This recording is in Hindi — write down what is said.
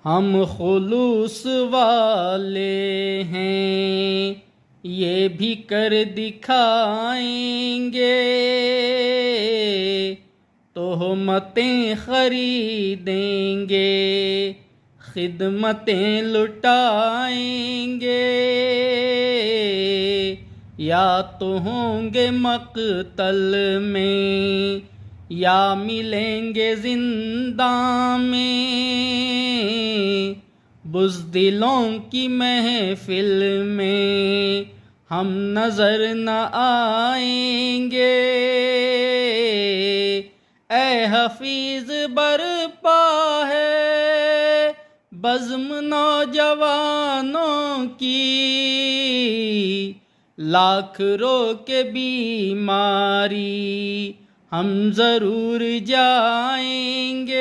हम खुलूस वाले हैं, ये भी कर दिखाएंगे। तोहमतें खरीदेंगे, खिदमतें लुटाएंगे। या तो होंगे मक़तल में, या मिलेंगे जिंदा में। बुज़दिलों की महफिल में हम नजर न आएंगे। ए हफीज बरपा है बज़्म नौजवानों की, लाख रोके बीमारी हम जरूर जाएंगे।